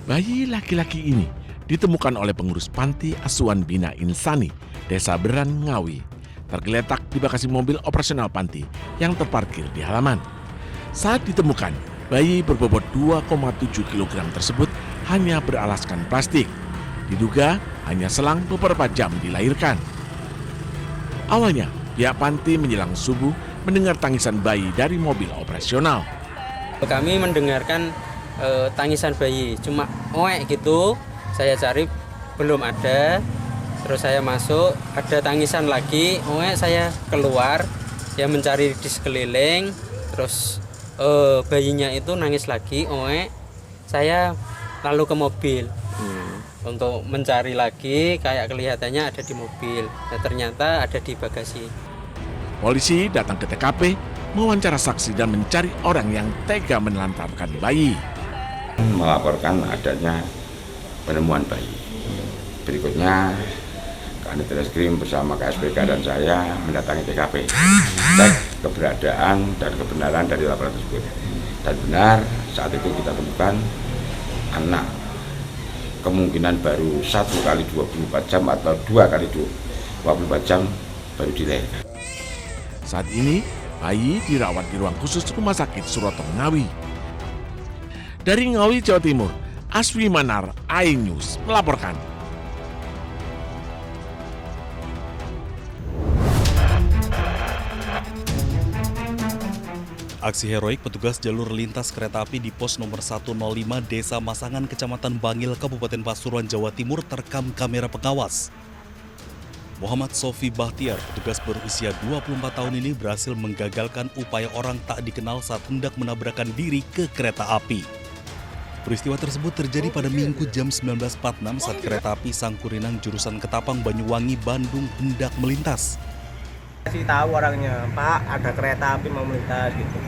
Bayi laki-laki ini ditemukan oleh pengurus Panti Asuhan Bina Insani, Desa Beran, Ngawi, tergeletak di bagasi mobil operasional panti yang terparkir di halaman. Saat ditemukan, bayi berbobot 2,7 kg tersebut hanya beralaskan plastik. Diduga hanya selang beberapa jam dilahirkan. Awalnya, pihak panti menjelang subuh mendengar tangisan bayi dari mobil operasional. Kami mendengarkan tangisan bayi, cuma oek gitu. Saya cari belum ada, terus saya masuk, ada tangisan lagi, oek, saya keluar, ya mencari di sekeliling, terus bayinya itu nangis lagi, oek, saya lalu ke mobil untuk mencari lagi, kayak kelihatannya ada di mobil, dan ternyata ada di bagasi. Polisi datang ke TKP, mewawancara saksi dan mencari orang yang tega menelantarkan bayi. Melaporkan adanya penemuan bayi. Berikutnya, Kanit Reskrim bersama KSPK dan saya mendatangi TKP, cek keberadaan dan kebenaran dari laporan tersebut. Dan benar, saat itu kita temukan anak kemungkinan baru 1 kali 24 jam atau 2 kali 24 jam baru dilahirkan. Saat ini, bayi dirawat di ruang khusus Rumah Sakit Suroto Ngawi. Dari Ngawi, Jawa Timur, Aswi Manar, iNews melaporkan. Aksi heroik petugas jalur lintas kereta api di pos nomor 105 Desa Masangan, Kecamatan Bangil, Kabupaten Pasuruan, Jawa Timur terekam kamera pengawas. Muhammad Sofi Bahtiar, petugas berusia 24 tahun ini berhasil menggagalkan upaya orang tak dikenal saat hendak menabrakkan diri ke kereta api. Peristiwa tersebut terjadi pada Minggu jam 19.46 saat kereta api Sangkurinang jurusan Ketapang, Banyuwangi, Bandung hendak melintas. Kasih tahu orangnya, Pak, ada kereta api mau melintas gitu.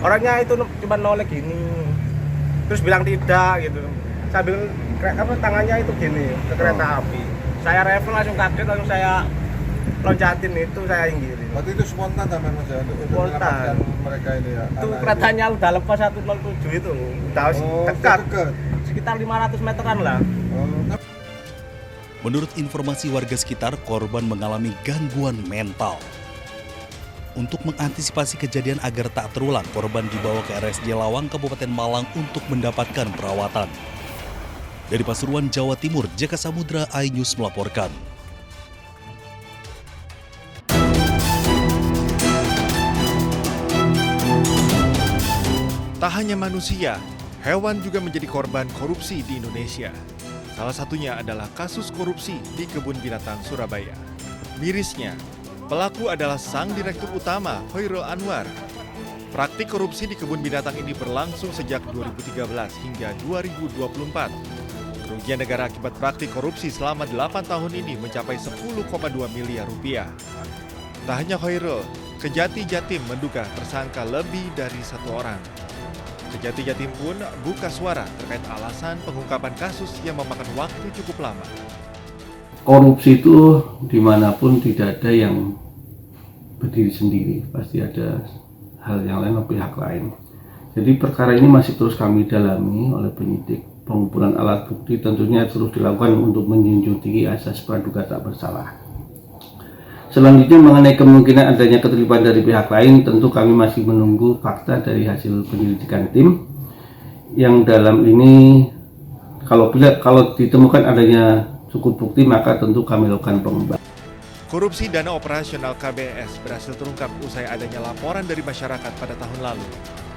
Orangnya itu cuma noleh gini, terus bilang tidak gitu. Sambil tangannya itu gini ke kereta api. Saya refleks langsung kaget, langsung saya loncatin itu, saya inggirin. Waktu itu spontan sampai Mas ya, untuk Spontan. mereka ini ya. Itu keretanya udah lepas 107 itu, udah dekat, sekitar 500 meteran lah. Menurut informasi warga sekitar, korban mengalami gangguan mental. Untuk mengantisipasi kejadian agar tak terulang, korban dibawa ke RSJ Lawang, Kabupaten Malang untuk mendapatkan perawatan. Dari Pasuruan, Jawa Timur, Jaka Samudra, iNews melaporkan. Tak hanya manusia, hewan juga menjadi korban korupsi di Indonesia. Salah satunya adalah kasus korupsi di Kebun Binatang Surabaya. Mirisnya, pelaku adalah sang direktur utama, Hoirul Anwar. Praktik korupsi di Kebun Binatang ini berlangsung sejak 2013 hingga 2024. Kerugian negara akibat praktik korupsi selama 8 tahun ini mencapai 10,2 miliar rupiah. Tak hanya Hoirul, Kejati Jatim menduga tersangka lebih dari 1 orang. Kejati Jatim pun buka suara terkait alasan pengungkapan kasus yang memakan waktu cukup lama. Korupsi itu dimanapun tidak ada yang berdiri sendiri, pasti ada hal yang lain atau pihak lain. Jadi perkara ini masih terus kami dalami oleh penyidik. Pengumpulan alat bukti tentunya terus dilakukan untuk menjunjung tinggi asas praduga tak bersalah. Selanjutnya mengenai kemungkinan adanya keterlibatan dari pihak lain, tentu kami masih menunggu fakta dari hasil penyelidikan tim. Yang dalam ini kalau ditemukan adanya cukup bukti, maka tentu kami lakukan pengembangan. Korupsi dana operasional KBS berhasil terungkap usai adanya laporan dari masyarakat pada tahun lalu.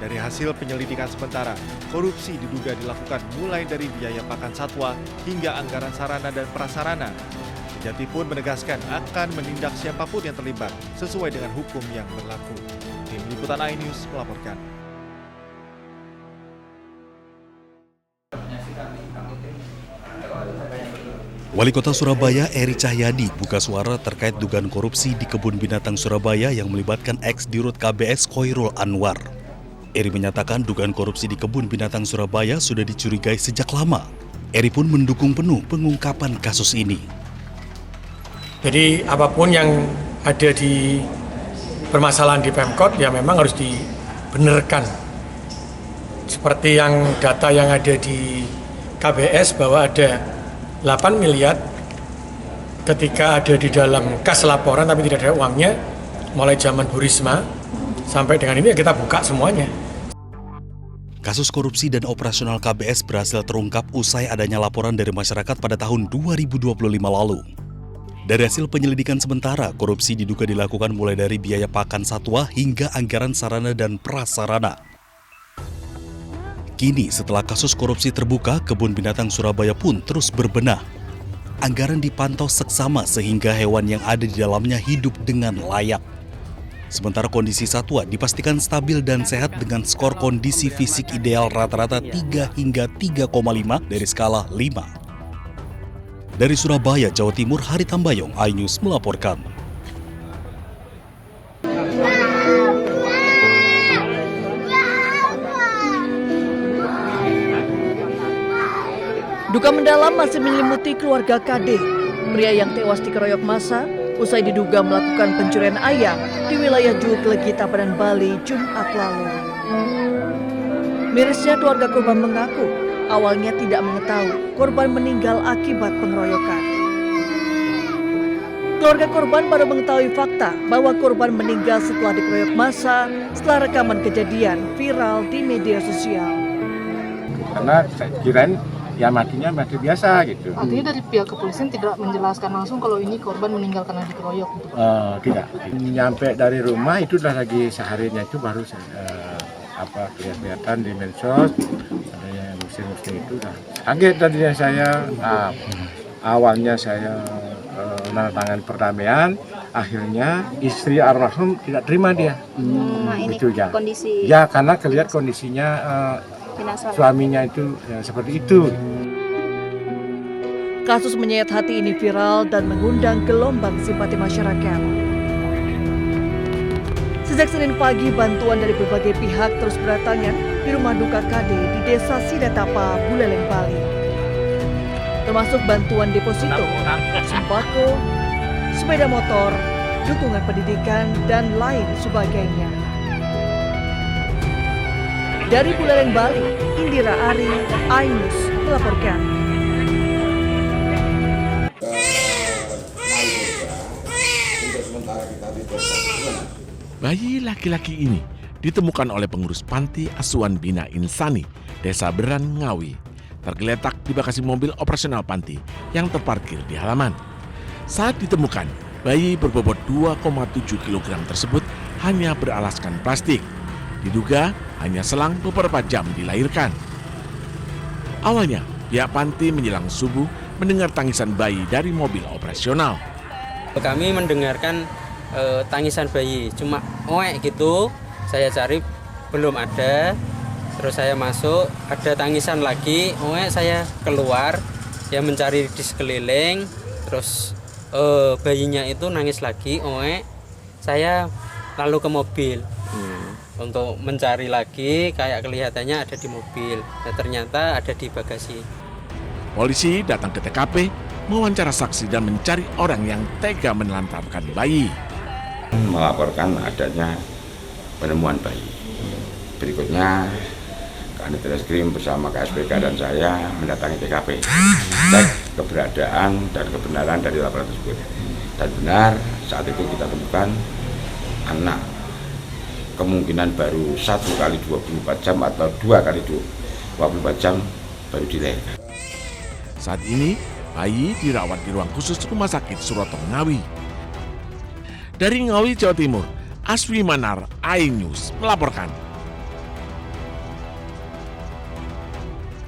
Dari hasil penyelidikan sementara, korupsi diduga dilakukan mulai dari biaya pakan satwa hingga anggaran sarana dan prasarana. Kejati pun menegaskan akan menindak siapapun yang terlibat sesuai dengan hukum yang berlaku. Tim Liputan iNews melaporkan. Wali Kota Surabaya Eri Cahyadi buka suara terkait dugaan korupsi di Kebun Binatang Surabaya yang melibatkan ex-dirut KBS Hoirul Anwar. Eri menyatakan dugaan korupsi di Kebun Binatang Surabaya sudah dicurigai sejak lama. Eri pun mendukung penuh pengungkapan kasus ini. Jadi apapun yang ada di permasalahan di Pemkot ya memang harus dibenarkan. seperti yang data yang ada di KBS bahwa ada 8 miliar ketika ada di dalam kas laporan tapi tidak ada uangnya mulai zaman Bu Risma sampai dengan ini ya kita buka semuanya. Kasus korupsi dan operasional KBS berhasil terungkap usai adanya laporan dari masyarakat pada tahun 2025 lalu. Dari hasil penyelidikan sementara, korupsi diduga dilakukan mulai dari biaya pakan satwa hingga anggaran sarana dan prasarana. Kini setelah kasus korupsi terbuka, Kebun Binatang Surabaya pun terus berbenah. Anggaran dipantau seksama sehingga hewan yang ada di dalamnya hidup dengan layak. Sementara kondisi satwa dipastikan stabil dan sehat dengan skor kondisi fisik ideal rata-rata 3 hingga 3,5 dari skala 5. Dari Surabaya, Jawa Timur, Hari Tambayong, iNews melaporkan. Duka mendalam masih menyelimuti keluarga KD, pria yang tewas dikeroyok massa usai diduga melakukan pencurian ayam di wilayah Juklegi, Tabanan, Bali, Jumat lalu. Mirisnya keluarga korban mengaku awalnya tidak mengetahui korban meninggal akibat pengeroyokan. Keluarga korban baru mengetahui fakta bahwa korban meninggal setelah dikeroyok massa setelah rekaman kejadian viral di media sosial. Karena saya kirain ya matinya mati biasa gitu. Artinya dari pihak kepolisian tidak menjelaskan langsung kalau ini korban meninggal karena dikeroyok gitu? Tidak. Nyampe dari rumah itu udah lagi seharinya itu baru kelihatan di medsos adanya muslim itu. Kaget tadinya saya. Awalnya saya menandatangani perdamaian, akhirnya istri almarhum tidak terima dia. Ini itu ya. Kondisi. Ya karena kelihatan kondisinya suaminya itu ya, seperti itu. Kasus menyayat hati ini viral dan mengundang gelombang simpati masyarakat. Sejak Senin pagi, bantuan dari berbagai pihak terus berdatangan di rumah duka KD di Desa Sidatapa, Buleleng, Bali. Termasuk bantuan deposito, sembako, sepeda motor, dukungan pendidikan, dan lain sebagainya. Dari Buleleng, Bali, Indira Ari, iNews melaporkan. Bayi laki-laki ini ditemukan oleh pengurus Panti Asuhan Bina Insani, Desa Beran, Ngawi, tergeletak di bagasi mobil operasional panti yang terparkir di halaman. Saat ditemukan, bayi berbobot 2,7 kg tersebut hanya beralaskan plastik. Diduga hanya selang beberapa jam dilahirkan. Awalnya, pihak panti menjelang subuh mendengar tangisan bayi dari mobil operasional. Kami mendengarkan tangisan bayi, cuma oek gitu. Saya cari belum ada. Terus saya masuk, ada tangisan lagi, oek, saya keluar, ya mencari di sekeliling. Terus bayinya itu nangis lagi, oek. Saya lalu ke mobil untuk mencari lagi, kayak kelihatannya ada di mobil. Dan ternyata ada di bagasi. Polisi datang ke TKP, mewawancara saksi dan mencari orang yang tega menelantarkan bayi. Melaporkan adanya penemuan bayi. Berikutnya Kanit Reskrim bersama KSPK dan saya mendatangi TKP, cek keberadaan dan kebenaran dari laporan tersebut. Dan benar saat itu kita temukan anak kemungkinan baru 1 kali 24 jam atau 2 kali 24 jam baru dilahirkan. Saat ini bayi dirawat di ruang khusus Rumah Sakit Suroto, Ngawi. Dari Ngawi, Jawa Timur, Aswi Manar, iNews melaporkan.